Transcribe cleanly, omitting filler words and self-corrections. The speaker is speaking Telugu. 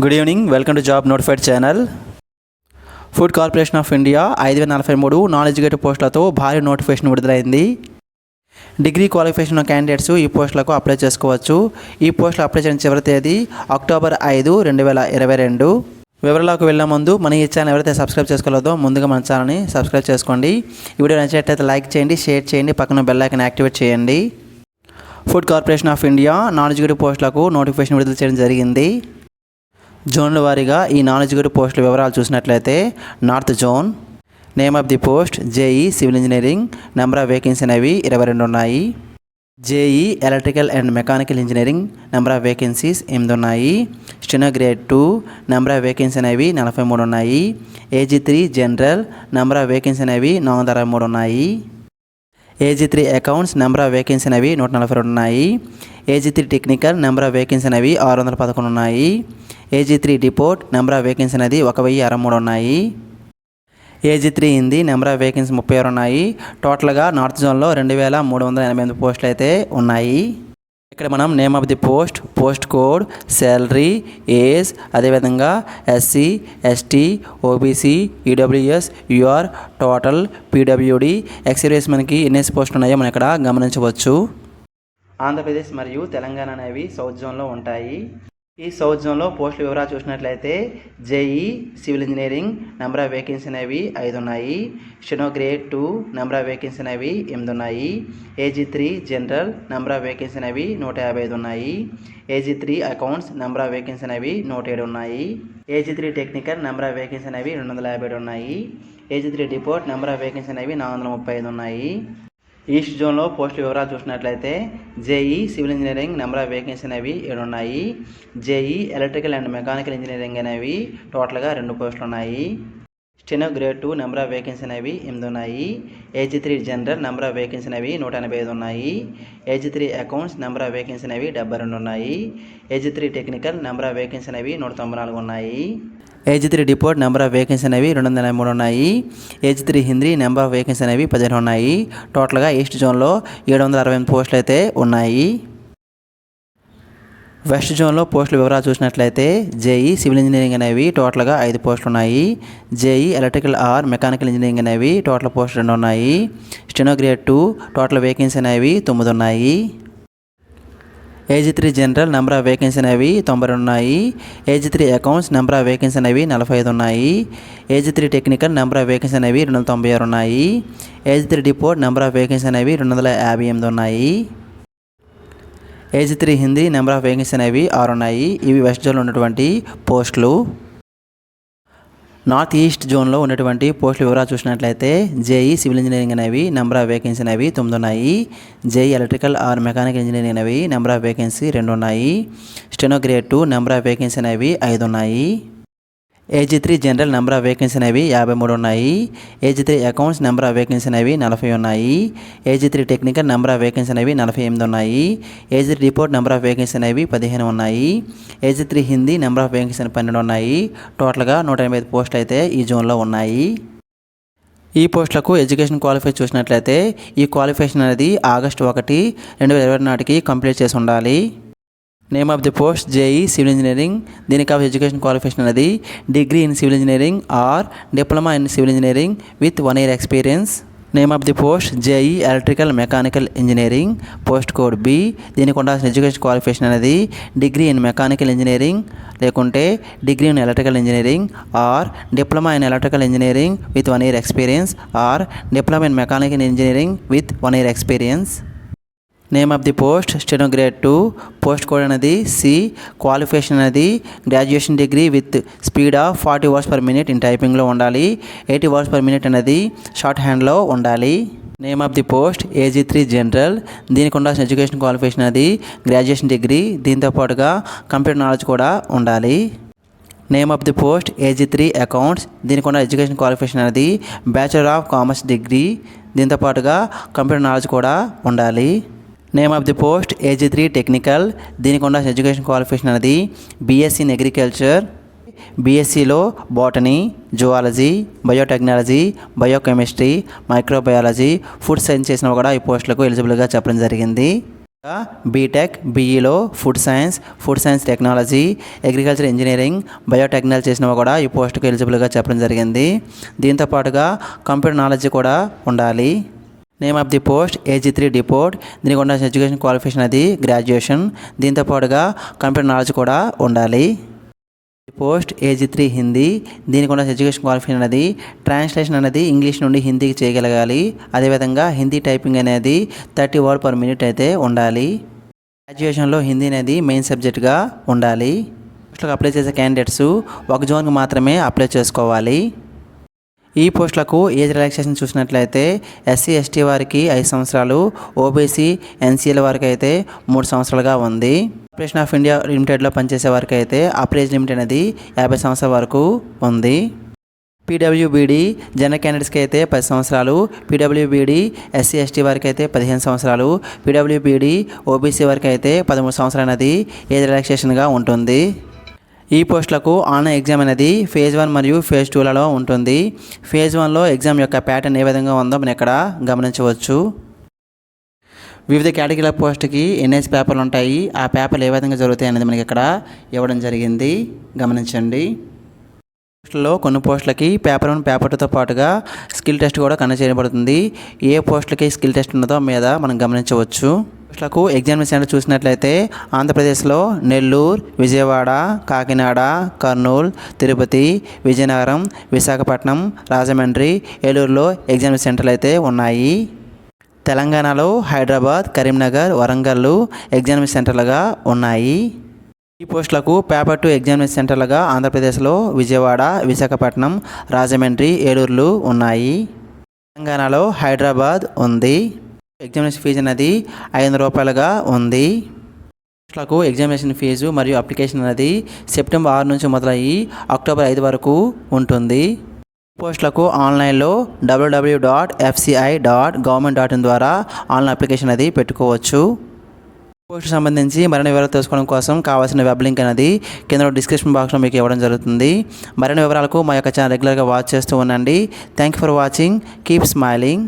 Good evening, welcome to job notified channel. Food corporation of India 5,043 non educated పోస్టులతో భారీ నోటిఫికేషన్ విడుదలైంది. డిగ్రీ క్వాలిఫికేషన్ ఉన్న క్యాండిడేట్స్ ఈ పోస్టులకు అప్లై చేసుకోవచ్చు. ఈ పోస్టులు అప్లై చేయడం చివరి తేదీ అక్టోబర్ 5, 2022. వివరాలకు వెళ్ళే ముందు మన ఈ ఛానల్ ఎవరైతే సబ్స్క్రైబ్ చేసుకోలేదో ముందుగా మన ఛానల్ని సబ్స్క్రైబ్ చేసుకోండి. ఈ వీడియో నచ్చినట్లయితే లైక్ చేయండి, షేర్ చేయండి, పక్కన బెల్ ఐకాన్ యాక్టివేట్ చేయండి. Food corporation of India non educated పోస్టులకు నోటిఫికేషన్ విడుదల చేయడం జరిగింది. జోన్ల వారీగా ఈ నాన్ ఎడ్యుకేటెడ్ పోస్టుల వివరాలు చూసినట్లయితే north zone, name of the post JEE civil engineering, number of vacancy అనేవి 22 ఉన్నాయి. JEE electrical and mechanical engineering, number of vacancies 8 ఉన్నాయి. Steno grade 2, number of vacancy అనేవి 43 ఉన్నాయి. AG3 general, number of vacancy అనేవి 463 ఉన్నాయి. AG3 accounts, number of vacancy అనేవి 142 ఉన్నాయి. AG3 technical, number of vacancy అనేవి 611 ఉన్నాయి. AG3 deport, number of vacancy అనేది 1063 ఉన్నాయి. AG3 Hindi, number of vacancy 36 ఉన్నాయి. టోటల్గా నార్త్ జోన్లో 2,388 పోస్టులు అయితే ఉన్నాయి. ఇక్కడ మనం name of the post, post code, salary, age, అదేవిధంగా SC, ST, OBC, EWS, UR, total, PWD, experience మనకి ఎన్ని పోస్టులు ఉన్నాయో మనం ఇక్కడ గమనించవచ్చు. ఆంధ్రప్రదేశ్ మరియు తెలంగాణ అనేవి సౌత్ జోన్లో ఉంటాయి. ఈ సౌత్ జోన్లో పోస్టుల వివరాలు చూసినట్లయితే JEE civil engineering, number of vacancy అనేవి 5 ఉన్నాయి. Steno grade 2, number of vacancy అనేవి 8 ఉన్నాయి. AG3 general, number of vacancy అనేవి 155 ఉన్నాయి. AG3 accounts, number of vacancy అనేవి 107 ఉన్నాయి. AG3 technical, number of vacancy అనేవి 257 ఉన్నాయి. AG3 deport, number of vacancy అనేవి 435 ఉన్నాయి. ఈస్ట్ జోన్లో పోస్టుల వివరాలు చూసినట్లయితే JEE civil engineering, number of vacancy అనేవి 7 ఉన్నాయి. JEE electrical and mechanical engineering అనేవి టోటల్గా 2 పోస్టులు ఉన్నాయి. Steno grade 2, number of vacancy అనేవి 8 ఉన్నాయి. AG3 general, number of vacancy అనేవి 185 ఉన్నాయి. AG3 accounts, number of vacancy అనేవి 72 ఉన్నాయి. AG3 technical, number of vacancy అనేవి 194 ఉన్నాయి. AG3 deport, number of vacancy అనేవి 203 ఉన్నాయి. AG3 Hindi, number of vacancy అనేవి 15 ఉన్నాయి. టోటల్గా ఈస్ట్ జోన్లో 768 పోస్టులు అయితే ఉన్నాయి. వెస్ట్ జోన్లో పోస్టుల వివరాలు చూసినట్లయితే జేఈ సివిల్ ఇంజనీరింగ్ అనేవి టోటల్గా 5 పోస్టులు ఉన్నాయి. JEE electrical or mechanical engineering అనేవి టోటల్ పోస్టులు 2 ఉన్నాయి. స్టెనో గ్రేడ్ 2 టోటల్ వేకెన్సీ అనేవి 9 ఉన్నాయి. AG3 general, number of vacancy అనేవి 92 ఉన్నాయి. AG3 accounts, number of vacancy అనేవి 45 ఉన్నాయి. AG3 technical, number of vacancy అనేవి 296 ఉన్నాయి. AG3 deport, number of vacancy అనేవి 258 ఉన్నాయి. AG3 Hindi, number of vacancy అనేవి 6 ఉన్నాయి. ఇవి వెస్ట్ జోన్లో ఉన్నటువంటి పోస్టులు. నార్త్ ఈస్ట్ జోన్లో ఉన్నటువంటి పోస్టుల వివరాలు చూసినట్లయితే జేఈ సివిల్ ఇంజనీరింగ్ అనేవి నెంబర్ ఆఫ్ వేకెన్సీ అనేవి 9 ఉన్నాయి. JEE electrical or mechanical engineering అనేవి నెంబర్ ఆఫ్ వేకెన్సీ 2 ఉన్నాయి. Steno grade 2, number of vacancy అనేవి 5 ఉన్నాయి. AG3 general, number of vacancy అనేవి 53 ఉన్నాయి. AG3 accounts, number of vacancy అనేవి 40 ఉన్నాయి. AG3 technical, number of vacancy అనేవి 48 ఉన్నాయి. AG3 report, number of vacancy అనేవి 15 ఉన్నాయి. AG3 Hindi, number of vacancy 12 ఉన్నాయి. టోటల్గా 185 పోస్టులు అయితే ఈ జోన్లో ఉన్నాయి. ఈ పోస్టులకు ఎడ్యుకేషన్ క్వాలిఫై చూసినట్లయితే ఈ క్వాలిఫికేషన్ అనేది ఆగస్టు 1, 2020 నాటికి కంప్లీట్ చేసి ఉండాలి. Name of the post JEE civil engineering, దీనికి ఆఫ్ ఎడ్యుకేషన్ క్వాలిఫికేషన్ అనేది degree in civil engineering or diploma in civil engineering with 1 year experience. Name of the post JEE electrical mechanical engineering, post code B, దీనికి ఉండాల్సిన ఎడ్యుకేషన్ క్వాలిఫికేషన్ అనేది డిగ్రీ ఇన్ మెకానికల్ ఇంజనీరింగ్ లేకుంటే degree in electrical engineering or diploma in electrical engineering with 1 year experience or diploma in mechanical engineering with 1 year experience. Name of the post steno grade 2, post code అనేది C, క్వాలిఫికేషన్ అనేది graduation degree with speed of 40 words per minute in టైపింగ్లో ఉండాలి. 80 words per minute అనేది షార్ట్ హ్యాండ్లో ఉండాలి. Name of the post AG3 general, దీనికి ఉండాల్సిన ఎడ్యుకేషన్ క్వాలిఫికేషన్ అనేది గ్రాడ్యుయేషన్ డిగ్రీ, దీంతో పాటుగా కంప్యూటర్ నాలెడ్జ్ కూడా ఉండాలి. Name of the post AG3 accounts, దీనికి ఉన్న ఎడ్యుకేషన్ క్వాలిఫికేషన్ అనేది బ్యాచులర్ ఆఫ్ కామర్స్ డిగ్రీ, దీంతో పాటుగా కంప్యూటర్ నాలెడ్జ్ కూడా ఉండాలి. Name of the post AG3 technical, దీనికి ఉండాల్సిన ఎడ్యుకేషన్ క్వాలిఫికేషన్ అనేది BSc ఇన్ అగ్రికల్చర్, BScలో botany, zoology, biotechnology, biochemistry, microbiology, food science చేసినవి కూడా ఈ పోస్టులకు ఎలిజిబుల్గా చెప్పడం జరిగింది. బీటెక్ బీఈలో food science technology, agriculture engineering, biotechnology చేసినవి కూడా ఈ పోస్ట్కి ఎలిజిబుల్గా చెప్పడం జరిగింది. దీంతో పాటుగా కంప్యూటర్ నాలెడ్జ్ కూడా ఉండాలి. Name of the post AG3 డిపోర్ట్. దీనికి ఉన్న ఎడ్యుకేషన్ క్వాలిఫికేషన్ అది గ్రాడ్యుయేషన్. దీంతో పాటుగా కంప్యూటర్ నాలెడ్జ్ కూడా ఉండాలి. Post AG3 Hindi. దీనికి ఉన్న ఎడ్యుకేషన్ క్వాలిఫికేషన్ అనేది ట్రాన్స్లేషన్ అనేది ఇంగ్లీష్ నుండి హిందీకి చేయగలగాలి. అదేవిధంగా హిందీ టైపింగ్ అనేది 30 వర్డ్ పర్ మినిట్ అయితే ఉండాలి. గ్రాడ్యుయేషన్లో హిందీ అనేది మెయిన్ సబ్జెక్ట్గా ఉండాలి. పోస్టులకు అప్లై చేసే క్యాండిడేట్స్ ఒక జోన్కి మాత్రమే అప్లై చేసుకోవాలి. ఈ పోస్టులకు ఏజ్ రిలాక్సేషన్ చూసినట్లయితే SC ST వారికి 5 సంవత్సరాలు, OBC NCL వారికి అయితే 3 సంవత్సరాలుగా ఉంది. కార్పొరేషన్ ఆఫ్ ఇండియా లిమిటెడ్లో పనిచేసే వారికి అయితే అప్పర్ ఏజ్ లిమిట్ అనేది 50 సంవత్సరాల వరకు ఉంది. PWBD జనరల్ క్యాండిడేట్స్కి అయితే 10 సంవత్సరాలు, PWBD SC ST వారికి అయితే 15 సంవత్సరాలు, PWBD OBC వారికి అయితే 13 సంవత్సరాలు అనేది ఏజ్ రిలాక్సేషన్గా ఉంటుంది. ఈ పోస్టులకు ఆన్లైన్ ఎగ్జామ్ అనేది ఫేజ్ 1 మరియు ఫేజ్ 2లలో ఉంటుంది. ఫేజ్ 1లో ఎగ్జామ్ యొక్క ప్యాటర్న్ ఏ విధంగా ఉందో మనం ఇక్కడ గమనించవచ్చు. వివిధ కేటగిరీల పోస్ట్కి ఎన్ఎస్ పేపర్లు ఉంటాయి. ఆ పేపర్లు ఏ విధంగా జరుగుతాయి అనేది మనకి ఇక్కడ ఇవ్వడం జరిగింది, గమనించండి. పోస్టుల్లో కొన్ని పోస్టులకి పేపర్ 1 పేపర్ 2తో పాటుగా స్కిల్ టెస్ట్ కూడా కండక్ట్ చేయబడుతుంది. ఏ పోస్టులకి స్కిల్ టెస్ట్ ఉన్నదో మీద మనం గమనించవచ్చు. పోస్టులకు ఎగ్జామినేషన్ సెంటర్ చూసినట్లయితే ఆంధ్రప్రదేశ్లో నెల్లూరు, విజయవాడ, కాకినాడ, కర్నూలు, తిరుపతి, విజయనగరం, విశాఖపట్నం, రాజమండ్రి, ఏలూరులో ఎగ్జామినేషన్ సెంటర్లు అయితే ఉన్నాయి. తెలంగాణలో హైదరాబాద్, కరీంనగర్, వరంగల్ ఎగ్జామినేషన్ సెంటర్లుగా ఉన్నాయి. ఈ పోస్టులకు పేపర్ 2 ఎగ్జామినేషన్ సెంటర్లుగా ఆంధ్రప్రదేశ్లో విజయవాడ, విశాఖపట్నం, రాజమండ్రి, ఏలూరులు ఉన్నాయి. తెలంగాణలో హైదరాబాద్ ఉంది. ఎగ్జామినేషన్ ఫీజు అనేది 500 రూపాయలుగా ఉంది. పోస్టులకు ఎగ్జామినేషన్ ఫీజు మరియు అప్లికేషన్ అనేది సెప్టెంబర్ 6 నుంచి మొదలయ్యి అక్టోబర్ 5 వరకు ఉంటుంది. పోస్టులకు ఆన్లైన్లో www.fci.government.in ద్వారా ఆన్లైన్ అప్లికేషన్ అది పెట్టుకోవచ్చు. పోస్ట్ సంబంధించి మరిన్ని వివరాలు తెలుసుకోవడం కోసం కావాల్సిన వెబ్ లింక్ అనేది కింద డిస్క్రిప్షన్ బాక్స్లో మీకు ఇవ్వడం జరుగుతుంది. మరిన్ని వివరాలకు మా యొక్క ఛానల్ రెగ్యులర్గా వాచ్ చేస్తూ ఉండండి. Thank you for watching. Keep smiling.